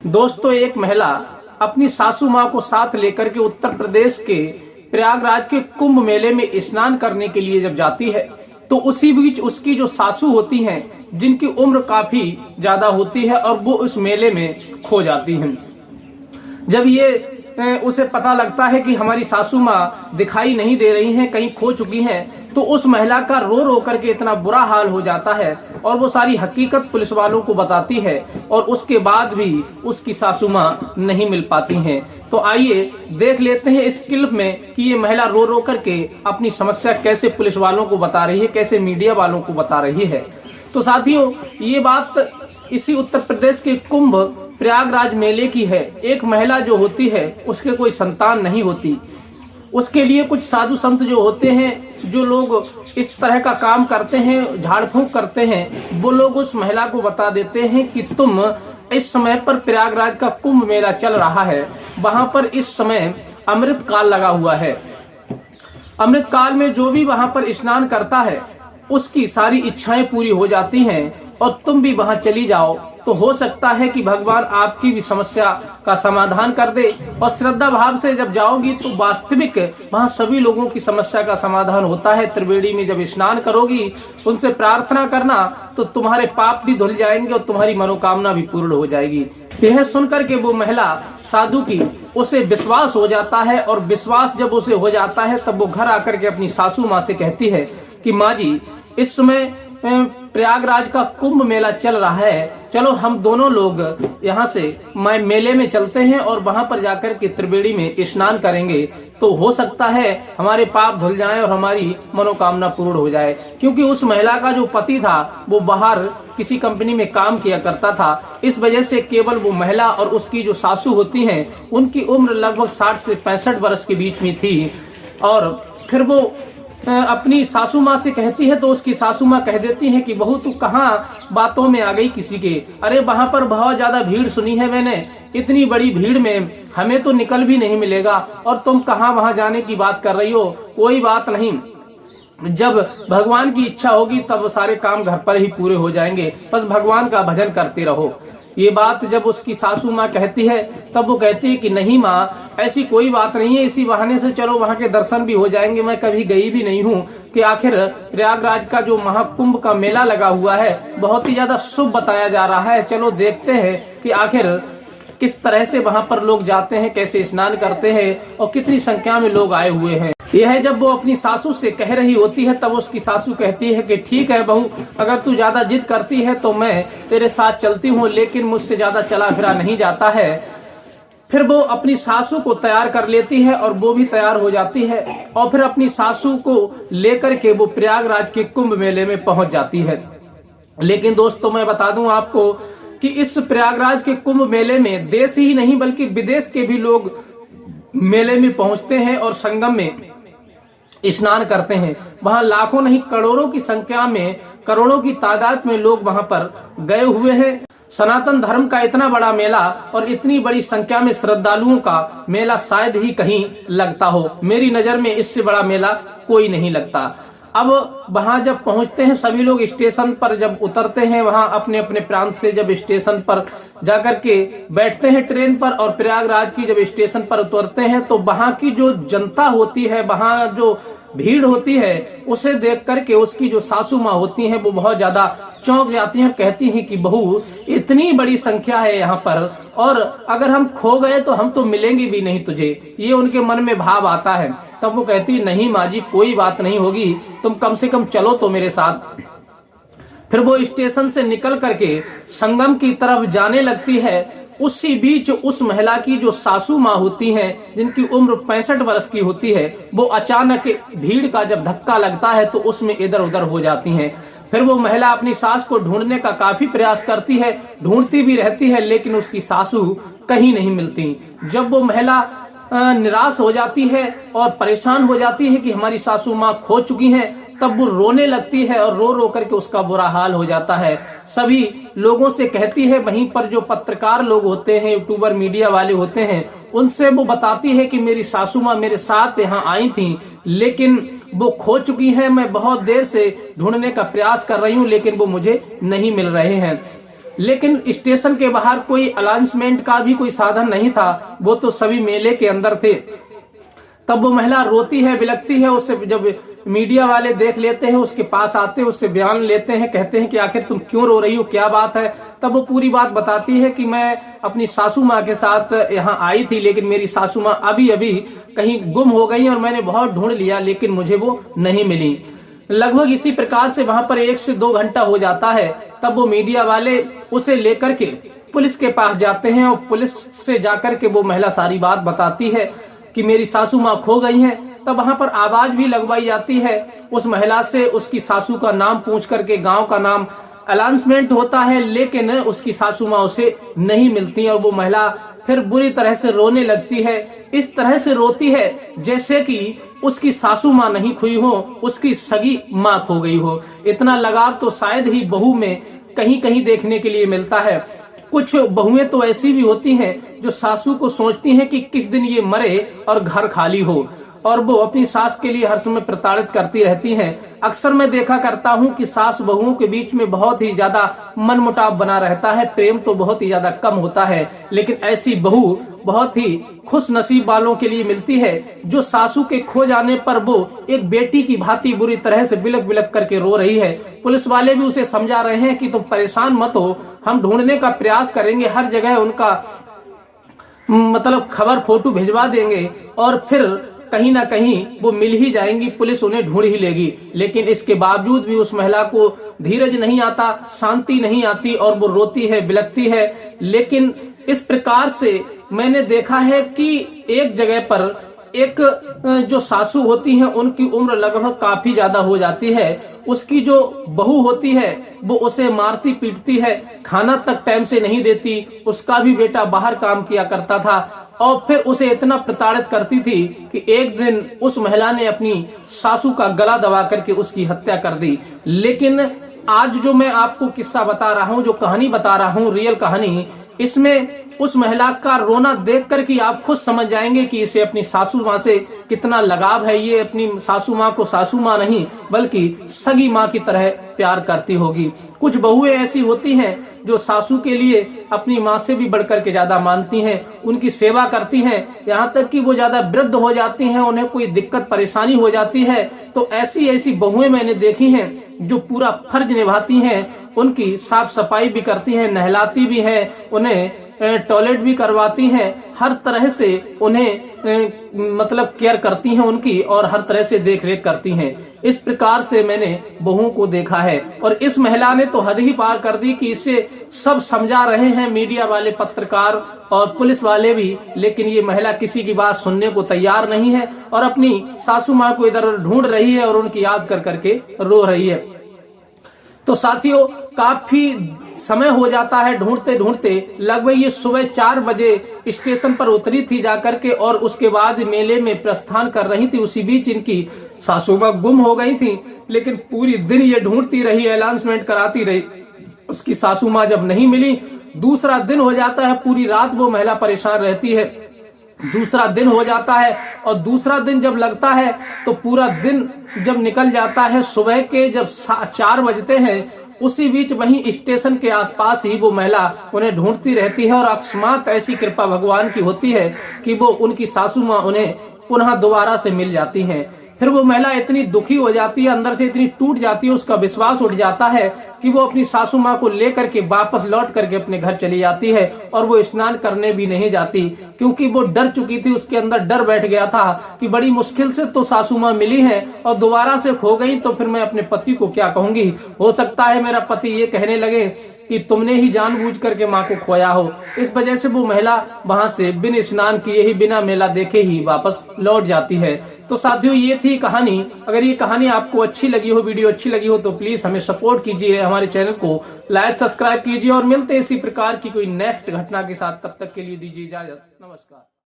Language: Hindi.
दोस्तों, एक महिला अपनी सासू माँ को साथ लेकर के उत्तर प्रदेश के प्रयागराज के कुंभ मेले में स्नान करने के लिए जब जाती है तो उसी बीच उसकी जो सासू होती हैं, जिनकी उम्र काफी ज्यादा होती है और वो उस मेले में खो जाती हैं। जब ये उसे पता लगता है कि हमारी सासू माँ दिखाई नहीं दे रही हैं, कहीं खो चुकी हैं, तो उस महिला का रो रो करके इतना बुरा हाल हो जाता है और वो सारी हकीकत पुलिस वालों को बताती है और उसके बाद भी उसकी सासू माँ नहीं मिल पाती हैं। तो आइए देख लेते हैं इस क्लिप में कि ये महिला रो रो करके अपनी समस्या कैसे पुलिस वालों को बता रही है, कैसे मीडिया वालों को बता रही है। तो साथियों, ये बात इसी उत्तर प्रदेश के कुंभ प्रयागराज मेले की है। एक महिला जो होती है उसके कोई संतान नहीं होती, उसके लिए कुछ साधु संत जो होते हैं, जो लोग इस तरह का काम करते हैं, झाड़ फूंक करते हैं, वो लोग उस महिला को बता देते हैं कि तुम इस समय पर प्रयागराज का कुंभ मेला चल रहा है, वहां पर इस समय अमृत काल लगा हुआ है। अमृत काल में जो भी वहां पर स्नान करता है उसकी सारी इच्छाएं पूरी हो जाती हैं और तुम भी वहां चली जाओ तो हो सकता है कि भगवान आपकी भी समस्या का समाधान कर दे। और श्रद्धा भाव से जब जाओगी तो वास्तविक वहां सभी लोगों की समस्या का समाधान होता है। त्रिवेणी में जब स्नान करोगी, उनसे प्रार्थना करना तो तुम्हारे पाप भी धुल जाएंगे और तुम्हारी मनोकामना भी पूर्ण हो जाएगी। यह सुनकर के वो महिला साधु की उसे विश्वास हो जाता है और विश्वास जब उसे हो जाता है तब वो घर आकर के अपनी सासू माँ से कहती है कि माँ जी, इस समय प्रयागराज का कुंभ मेला चल रहा है, चलो हम दोनों लोग यहाँ से मेले में चलते हैं और वहां पर जाकर के त्रिवेणी में स्नान करेंगे, तो हो सकता है हमारे पाप धुल जाएं और हमारी मनोकामना पूर्ण हो जाए। क्योंकि उस महिला का जो पति था वो बाहर किसी कंपनी में काम किया करता था, इस वजह से केवल वो महिला और उसकी जो सासू होती हैं उनकी उम्र लगभग 60 से 65 वर्ष के बीच में थी। और फिर वो अपनी सासू माँ से कहती है तो उसकी सासू माँ कह देती है कि बहू तू कहाँ बातों में आ गई किसी के, अरे वहां पर बहुत ज्यादा भीड़ सुनी है मैंने, इतनी बड़ी भीड़ में हमें तो निकल भी नहीं मिलेगा और तुम कहाँ वहां जाने की बात कर रही हो। कोई बात नहीं, जब भगवान की इच्छा होगी तब सारे काम घर पर ही पूरे हो जाएंगे, बस भगवान का भजन करते रहो। ये बात जब उसकी सासू माँ कहती है तब वो कहती है कि नहीं माँ, ऐसी कोई बात नहीं है, इसी बहाने से चलो वहाँ के दर्शन भी हो जाएंगे। मैं कभी गई भी नहीं हूँ कि आखिर प्रयागराज का जो महाकुंभ का मेला लगा हुआ है बहुत ही ज्यादा शुभ बताया जा रहा है, चलो देखते हैं कि आखिर किस तरह से वहां पर लोग जाते हैं, कैसे स्नान करते हैं और कितनी संख्या में लोग आए हुए हैं। यह जब वो अपनी सासू से कह रही होती है तब उसकी सासू कहती है कि ठीक है बहू, अगर तू ज्यादा जिद करती है तो मैं तेरे साथ चलती हूँ, लेकिन मुझसे ज्यादा चला फिरा नहीं जाता है। फिर वो अपनी सासू को तैयार कर लेती है और वो भी तैयार हो जाती है और फिर अपनी सासू को लेकर के वो प्रयागराज के कुंभ मेले में पहुंच जाती है। लेकिन दोस्तों, मैं बता दूं आपको कि इस प्रयागराज के कुंभ मेले में देश ही नहीं बल्कि विदेश के भी लोग मेले में पहुंचते हैं और संगम में स्नान करते हैं। वहां लाखों नहीं करोड़ों की संख्या में, करोड़ों की तादाद में लोग वहां पर गए हुए हैं। सनातन धर्म का इतना बड़ा मेला और इतनी बड़ी संख्या में श्रद्धालुओं का मेला शायद ही कहीं लगता हो। मेरी नजर में इससे बड़ा मेला कोई नहीं लगता। अब वहां जब पहुंचते हैं सभी लोग, स्टेशन पर जब उतरते हैं, वहां अपने अपने प्रांत से जब स्टेशन पर जाकर के बैठते हैं ट्रेन पर और प्रयागराज की जब स्टेशन पर उतरते हैं तो वहां की जो जनता होती है, वहां जो भीड़ होती है, उसे देख करके उसकी जो सासू माँ होती हैं वो बहुत ज्यादा चौंक जाती हैं, कहती हैं कि बहू इतनी बड़ी संख्या है यहाँ पर और अगर हम खो गए तो हम तो मिलेंगे भी नहीं तुझे, ये उनके मन में भाव आता है। तब वो कहती नहीं माँ जी, कोई बात नहीं होगी, तुम कम से कम चलो तो मेरे साथ। फिर वो स्टेशन से निकल करके संगम की तरफ जाने लगती है। उसी बीच उस महिला की जो सासू माँ होती हैं, जिनकी उम्र 65 वर्ष की होती है, वो अचानक भीड़ का जब धक्का लगता है तो उसमें इधर उधर हो जाती हैं। फिर वो महिला अपनी सास को ढूंढने का काफी प्रयास करती है, ढूंढती भी रहती है, लेकिन उसकी सासू कहीं नहीं मिलती। जब वो महिला निराश हो जाती है और परेशान हो जाती है कि हमारी सासू माँ खो चुकी हैं, तब वो रोने लगती है और रो रो करके उसका बुरा हाल हो जाता है। सभी लोगों से कहती है, वहीं पर जो पत्रकार लोग होते हैं, यूट्यूबर मीडिया वाले होते हैं, उनसे वो बताती है कि मेरी सासू माँ मेरे साथ यहाँ आई थी लेकिन वो खो चुकी है, मैं बहुत देर से ढूंढने का प्रयास कर रही हूँ लेकिन वो मुझे नहीं मिल रहे हैं। लेकिन स्टेशन के बाहर कोई अनाउंसमेंट का भी कोई साधन नहीं था, वो तो सभी मेले के अंदर थे। तब वो महिला रोती है, बिलखती है। उससे जब मीडिया वाले देख लेते हैं, उसके पास आते हैं, उससे बयान लेते हैं, कहते हैं कि आखिर तुम क्यों रो रही हो, क्या बात है। तब वो पूरी बात बताती है कि मैं अपनी सासू माँ के साथ यहाँ आई थी, लेकिन मेरी सासू माँ अभी अभी कहीं गुम हो गई और मैंने बहुत ढूंढ लिया, लेकिन मुझे वो नहीं मिली। लगभग इसी प्रकार से वहां पर 1 से 2 घंटा हो जाता है। तब वो मीडिया वाले उसे लेकर के पुलिस के पास जाते हैं और पुलिस से जाकर के वो महिला सारी बात बताती है कि मेरी सासू माँ खो गई हैं। तब वहां पर आवाज भी लगवाई जाती है उस महिला से, उसकी सासू का नाम पूछ करके, गांव का नाम अनाउंसमेंट होता है, लेकिन उसकी सासू माँ उसे नहीं मिलती और वो महिला फिर बुरी तरह से रोने लगती है। इस तरह से रोती है जैसे कि उसकी सासू माँ नहीं खोई हो, उसकी सगी माँ खो गई हो। इतना लगाव तो शायद ही बहू में कहीं कहीं देखने के लिए मिलता है। कुछ बहुएं तो ऐसी भी होती हैं जो सासू को सोचती हैं कि किस दिन ये मरे और घर खाली हो, और वो अपनी सास के लिए हर समय प्रताड़ित करती रहती हैं। अक्सर मैं देखा करता हूं कि सास बहुओं के बीच में बहुत ही ज्यादा मनमुटाव बना रहता है, प्रेम तो बहुत ही ज्यादा कम होता है। लेकिन ऐसी बहू बहुत ही खुश नसीब वालों के लिए मिलती है जो सासू के खो जाने पर वो एक बेटी की भांति बुरी तरह से बिलक बिलक करके रो रही है। पुलिस वाले भी उसे समझा रहे हैं कि तुम परेशान मत हो, हम ढूंढने का प्रयास करेंगे, हर जगह उनका मतलब खबर फोटो भिजवा देंगे और फिर कहीं ना कहीं वो मिल ही जाएंगी, पुलिस उन्हें ढूंढ ही लेगी। लेकिन इसके बावजूद भी उस महिला को धीरज नहीं आता, शांति नहीं आती और वो रोती है, बिलखती है। लेकिन इस प्रकार से मैंने देखा है कि एक जगह पर एक जो सासू होती हैं उनकी उम्र लगभग काफी ज्यादा हो जाती है। उसकी जो बहू होती है वो उसे मारती पीटती है, खाना तक टाइम से नहीं देती। उसका भी बेटा बाहर काम किया करता था और फिर उसे इतना प्रताड़ित करती थी कि एक दिन उस महिला ने अपनी सासू का गला दबा करके उसकी हत्या कर दी। लेकिन आज जो मैं आपको किस्सा बता रहा हूँ, जो कहानी बता रहा हूँ, रियल कहानी, इसमें उस महिला का रोना देख कर कि आप खुद समझ जाएंगे कि इसे अपनी सासू माँ से कितना लगाव है। ये अपनी सासू माँ को सासू माँ नहीं बल्कि सगी माँ की तरह प्यार करती होगी। कुछ बहुएं ऐसी होती हैं जो सासू के लिए अपनी माँ से भी बढ़कर के ज्यादा मानती हैं, उनकी सेवा करती हैं, यहाँ तक कि वो ज्यादा वृद्ध हो जाती हैं, उन्हें कोई दिक्कत परेशानी हो जाती है तो ऐसी ऐसी बहुएं मैंने देखी हैं जो पूरा फर्ज निभाती हैं, उनकी साफ सफाई भी करती हैं, नहलाती भी हैं, उन्हें टॉयलेट भी करवाती हैं, हर तरह से उन्हें मतलब केयर करती हैं उनकी और हर तरह से देख रेख करती हैं। इस प्रकार से मैंने बहुओं को देखा है और इस महिला ने तो हद ही पार कर दी कि इसे सब समझा रहे हैं मीडिया वाले, पत्रकार और पुलिस वाले भी, लेकिन ये महिला किसी की बात सुनने को तैयार नहीं है और अपनी सासू माँ को इधर ढूंढ रही है और उनकी याद कर करके रो रही है। तो साथियों, काफी समय हो जाता है ढूंढते ढूंढते। लगभग ये सुबह 4 बजे स्टेशन पर उतरी थी जाकर के और उसके बाद मेले में प्रस्थान कर रही थी। उसी बीच इनकी सासू माँ गुम हो गई थी, लेकिन पूरी दिन ये ढूंढती रही, अनाउंसमेंट कराती रही। उसकी सासू माँ जब नहीं मिली, दूसरा दिन हो जाता है, पूरी रात वो महिला परेशान रहती है। दूसरा दिन हो जाता है और दूसरा दिन जब लगता है तो पूरा दिन जब निकल जाता है, सुबह के जब 4 बजते हैं, उसी बीच वहीं स्टेशन के आसपास ही वो महिला उन्हें ढूंढती रहती है और अकस्मात ऐसी कृपा भगवान की होती है कि वो उनकी सासू माँ उन्हें पुनः दोबारा से मिल जाती हैं। फिर वो महिला इतनी दुखी हो जाती है, अंदर से इतनी टूट जाती है, उसका विश्वास उठ जाता है कि वो अपनी सासू माँ को लेकर के वापस लौट करके अपने घर चली जाती है और वो स्नान करने भी नहीं जाती, क्योंकि वो डर चुकी थी। उसके अंदर डर बैठ गया था कि बड़ी मुश्किल से तो सासू माँ मिली है और दोबारा से खो गई तो फिर मैं अपने पति को क्या कहूंगी। हो सकता है मेरा पति ये कहने लगे कि तुमने ही जानबूझ करके माँ को खोया हो। इस वजह से वो महिला वहां से बिना स्नान किए ही, बिना मेला देखे ही वापस लौट जाती है। तो साथियों, ये थी कहानी। अगर ये कहानी आपको अच्छी लगी हो, वीडियो अच्छी लगी हो तो प्लीज हमें सपोर्ट कीजिए, हमारे चैनल को लाइक सब्सक्राइब कीजिए और मिलते हैं इसी प्रकार की कोई नेक्स्ट घटना के साथ। तब तक के लिए दीजिए इजाजत। नमस्कार।